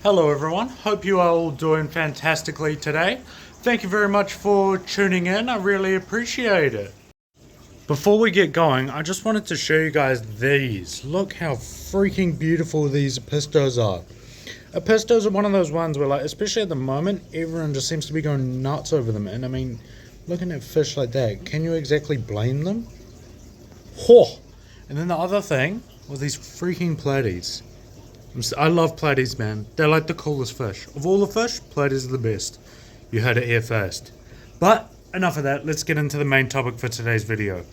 Hello everyone, hope you are all doing fantastically today. Thank you very much for tuning in, I really appreciate it. Before we get going, I just wanted to show you guys these. Look how freaking beautiful these pistos are. Pistos are one of those ones where, like, especially at the moment, everyone just seems to be going nuts over them. And I mean, looking at fish like that, can you exactly blame them? Whoa! And then the other thing was these freaking platies. I love platies, man. They're like the coolest fish. Of all the fish, platies are the best. You heard it here first. But enough of that, let's get into the main topic for today's video.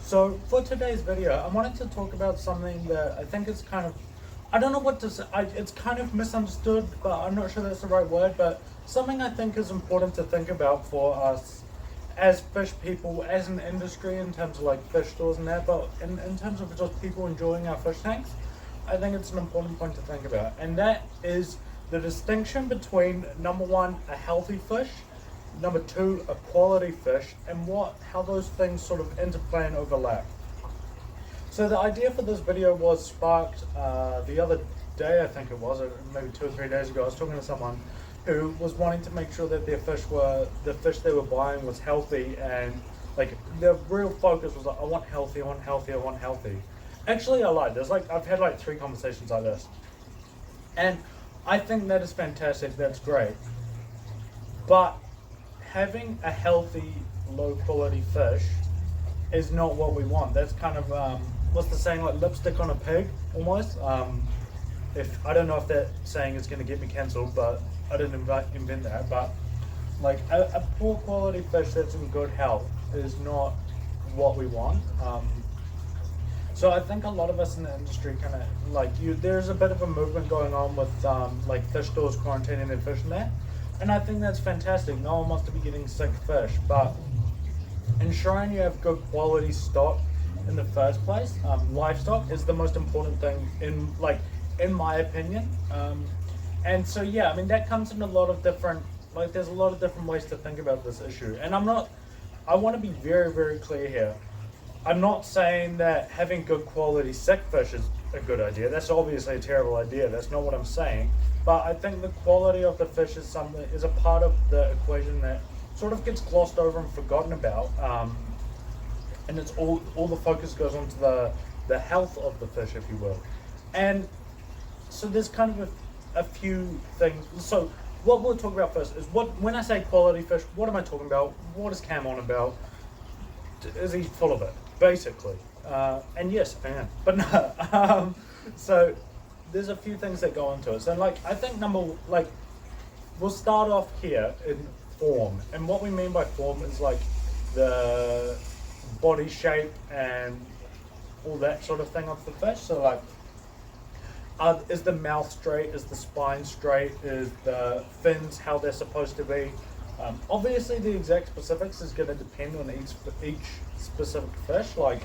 So for today's video, I wanted to talk about something that I think is kind of, I don't know what to say, it's kind of misunderstood, but I'm not sure that's the right word, but something I think is important to think about for us as fish people, as an industry, in terms of like fish stores and that, but in terms of just people enjoying our fish tanks, I think it's an important point to think about, and that is the distinction between, number one, a healthy fish, number two, a quality fish, and how those things sort of interplay and overlap. So the idea for this video was sparked the other day, I think it was, or maybe 2 or 3 days ago. I was talking to someone who was wanting to make sure that the fish they were buying was healthy, and like the real focus was like, I want healthy, I want healthy, I want healthy. Actually, I lied. I've had like 3 conversations like this, and I think that is fantastic. That's great, but having a healthy, low-quality fish is not what we want. That's kind of what's the saying, like lipstick on a pig, almost. If I don't know if that saying is going to get me cancelled, but I didn't invent that. But like a poor quality fish that's in good health is not what we want. So I think a lot of us in the industry kind of like there's a bit of a movement going on with like fish stores quarantining their fish and that, and I think that's fantastic. No one wants to be getting sick fish, but ensuring you have good quality stock in the first place, livestock, is the most important thing in my opinion. And so yeah, I mean that comes in a lot of different, like there's a lot of different ways to think about this issue, and I want to be very, very clear here. I'm not saying that having good quality sick fish is a good idea. That's obviously a terrible idea. That's not what I'm saying. But I think the quality of the fish is a part of the equation that sort of gets glossed over and forgotten about. And it's all the focus goes on to the health of the fish, if you will. And so there's kind of a few things. So what we'll talk about first is when I say quality fish, what am I talking about? What is Cam on about? Is he full of it? Basically, and yes, I am, but no. So there's a few things that go into it. So like, I think we'll start off here in form, and what we mean by form is like the body shape and all that sort of thing of the fish. So like, is the mouth straight? Is the spine straight? Is the fins how they're supposed to be? Obviously, the exact specifics is going to depend on each specific fish. Like,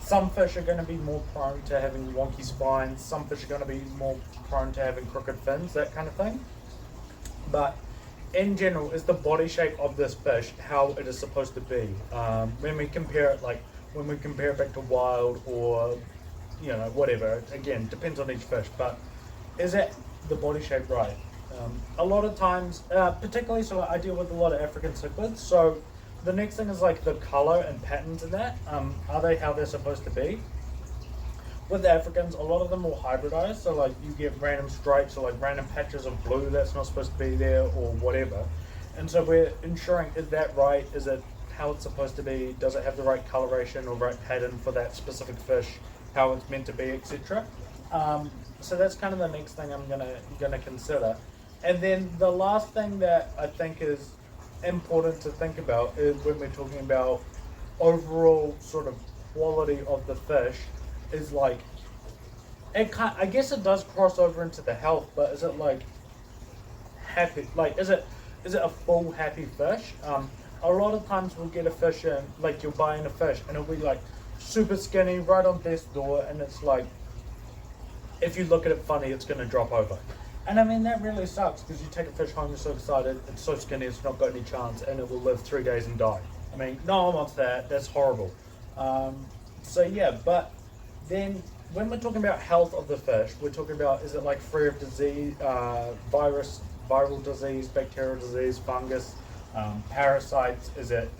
some fish are going to be more prone to having wonky spines. Some fish are going to be more prone to having crooked fins, that kind of thing. But in general, is the body shape of this fish how it is supposed to be? When we compare it back to wild or whatever. Again, depends on each fish. But is it the body shape right? A lot of times, particularly, so I deal with a lot of African cichlids, so the next thing is like the color and patterns in that. Are they how they're supposed to be? With the Africans, a lot of them will hybridize, so like you get random stripes or like random patches of blue that's not supposed to be there or whatever. And so we're ensuring, is that right? Is it how it's supposed to be? Does it have the right coloration or right pattern for that specific fish? How it's meant to be, etc. So that's kind of the next thing I'm gonna consider. And then the last thing that I think is important to think about is when we're talking about overall sort of quality of the fish, is like, I guess it does cross over into the health, but is it like happy? Like, is it a full happy fish? A lot of times we'll get a fish in, like you're buying a fish and it'll be like super skinny right on death's door, and it's like, if you look at it funny, it's going to drop over. And I mean, that really sucks, because you take a fish home, you're so excited, it's so skinny, it's not got any chance, and it will live 3 days and die. I mean, no one wants that, that's horrible. So yeah, but then when we're talking about health of the fish, we're talking about, is it like free of disease, viral disease, bacterial disease, fungus, parasites? Is it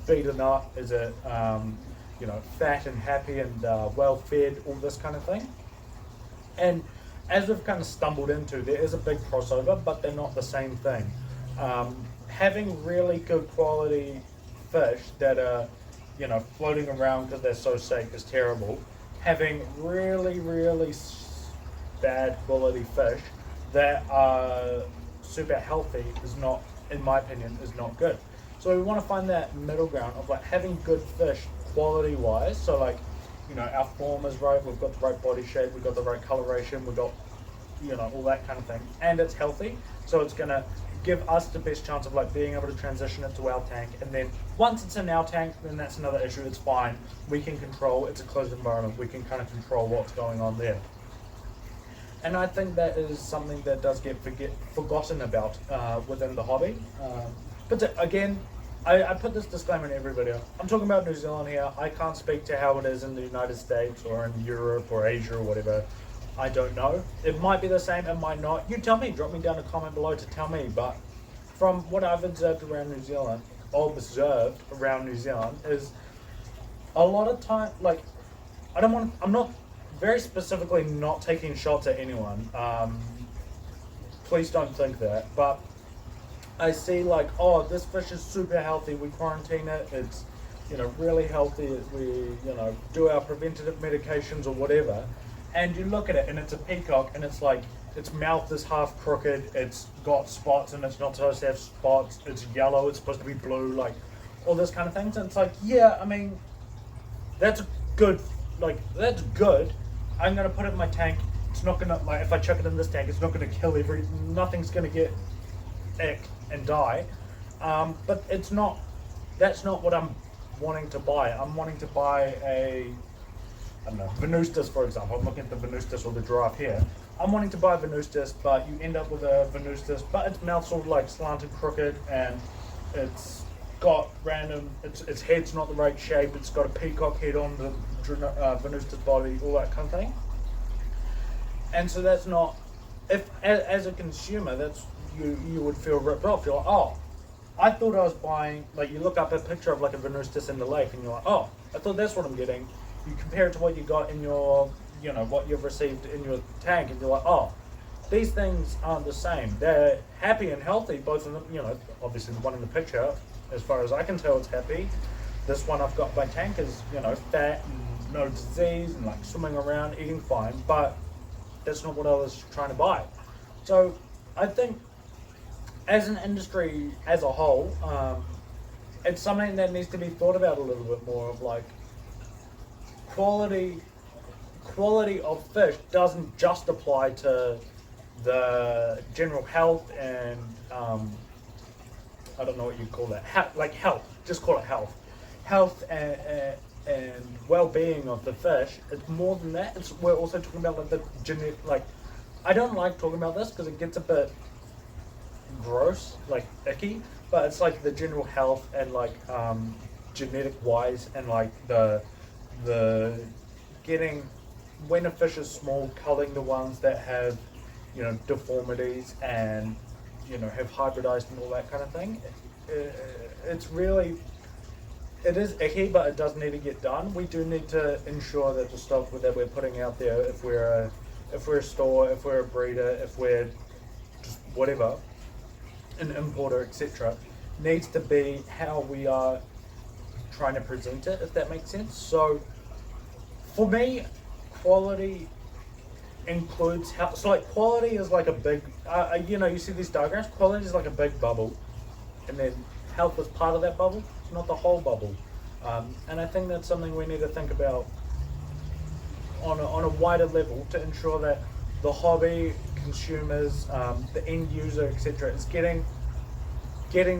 beaten up? Is it fat and happy and well fed? All this kind of thing. And as we've kind of stumbled into, there is a big crossover, but they're not the same thing. Having really good quality fish that are floating around because they're so safe is terrible. Having really, really bad quality fish that are super healthy is not, in my opinion, is not good. So we want to find that middle ground of like having good fish quality wise. So like, our form is right, we've got the right body shape, we've got the right coloration, we've got, all that kind of thing. And it's healthy. So it's going to give us the best chance of like being able to transition it to our tank. And then once it's in our tank, then that's another issue. It's fine. We can control, it's a closed environment. We can kind of control what's going on there. And I think that is something that does get forgotten about within the hobby. Again, I put this disclaimer in every video. I'm talking about New Zealand here. I can't speak to how it is in the United States or in Europe or Asia or whatever. I don't know. It might be the same, it might not. You tell me, drop me down a comment below to tell me. But from what I've observed around New Zealand, is a lot of time, like, I'm not very specifically not taking shots at anyone. Please don't think that. But I see like, oh, this fish is super healthy. We quarantine it. It's, really healthy. We, do our preventative medications or whatever. And you look at it and it's a peacock and it's like, its mouth is half crooked. It's got spots and it's not supposed to have spots. It's yellow. It's supposed to be blue. Like all this kind of things. And it's like, yeah, I mean, that's good. Like, that's good. I'm going to put it in my tank. It's not going to, like, if I chuck it in this tank, it's not going to kill nothing's going to get ick and die. But that's not what I'm wanting to buy. I'm wanting to buy I don't know, Venustus, for example. I'm looking at the Venustus or the giraffe here. I'm wanting to buy a Venustus, but you end up with a Venustus, but its mouth's sort of like slanted, crooked, and it's got its head's not the right shape. It's got a peacock head on the Venustus body, all that kind of thing. And so that's not, if as a consumer, that's you would feel ripped off. You're like, oh, I thought I was buying, like you look up a picture of like a Venustus in the lake and you're like, oh, I thought that's what I'm getting. You compare it to what you got in your, what you've received in your tank, and you're like, oh, these things aren't the same. They're happy and healthy, both of them, obviously the one in the picture, as far as I can tell, it's happy. This one I've got in my tank is, fat and no disease and like swimming around, eating fine, but that's not what I was trying to buy. So I think as an industry as a whole, it's something that needs to be thought about a little bit more of like, quality of fish doesn't just apply to the general health and I don't know what you call that, health, just call it health and well-being of the fish. It's more than that. We're also talking about like the genetic, like, I don't like talking about this because it gets a bit gross, like icky, but it's like the general health and like genetic wise and like the getting, when a fish is small, culling the ones that have, deformities and, have hybridized and all that kind of thing. It's really, it is icky, but it does need to get done. We do need to ensure that the stuff that we're putting out there, if we're a store, if we're a breeder, if we're just whatever, an importer, etc., needs to be how we are trying to present it, if that makes sense. So for me, quality includes health. So like quality is like a big, you see these diagrams, quality is like a big bubble, and then health is part of that bubble, not the whole bubble. And I think that's something we need to think about on a wider level to ensure that the hobby, consumers, the end user, etc., is getting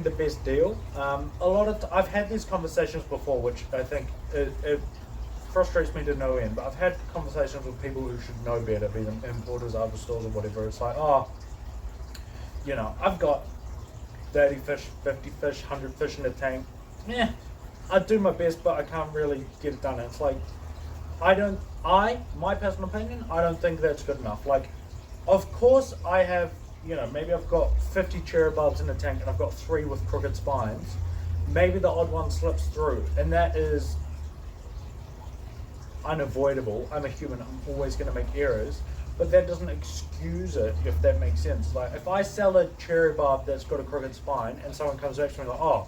the best deal. I've had these conversations before, which I think it frustrates me to no end, but I've had conversations with people who should know better, be them importers, other stores or whatever. It's like, oh, I've got 30 fish, 50 fish, 100 fish in the tank. Yeah, I do my best, but I can't really get it done. And it's like, My personal opinion, I don't think that's good enough. Like, of course I have, maybe I've got 50 cherry bulbs in the tank and I've got 3 with crooked spines. Maybe the odd one slips through, and that is unavoidable. I'm a human, I'm always going to make errors, but that doesn't excuse it, if that makes sense. Like, if I sell a cherry bulb that's got a crooked spine and someone comes back to me like, oh,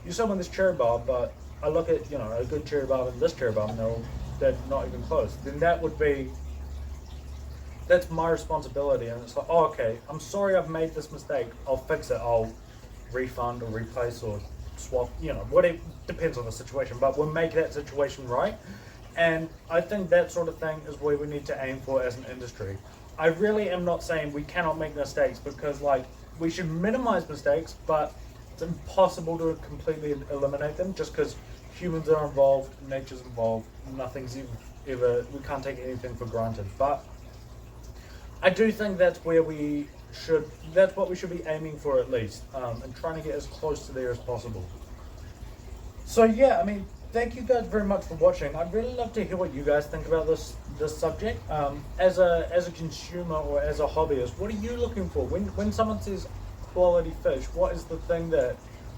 you're selling this cherry bulb, but I look at, a good cherry bulb and this cherry bulb and they're not even close, then that's my responsibility. And it's like, oh, okay, I'm sorry I've made this mistake, I'll fix it, I'll refund or replace or swap, whatever, depends on the situation, but we'll make that situation right. And I think that sort of thing is where we need to aim for as an industry. I really am not saying we cannot make mistakes, because we should minimize mistakes, but it's impossible to completely eliminate them just because humans are involved, nature's involved, nothing's ever, we can't take anything for granted. But I do think that's what we should be aiming for at least, and trying to get as close to there as possible. So yeah, thank you guys very much for watching. I'd really love to hear what you guys think about this subject. As a consumer or as a hobbyist, what are you looking for when someone says quality fish? What is the thing that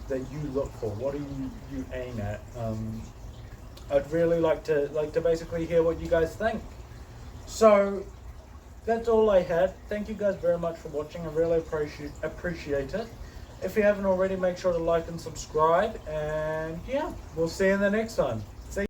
you look for? What do you aim at? I'd really like to basically hear what you guys think. So that's all I had. Thank you guys very much for watching. I really appreciate it. If you haven't already, make sure to like and subscribe, and yeah, we'll see you in the next one.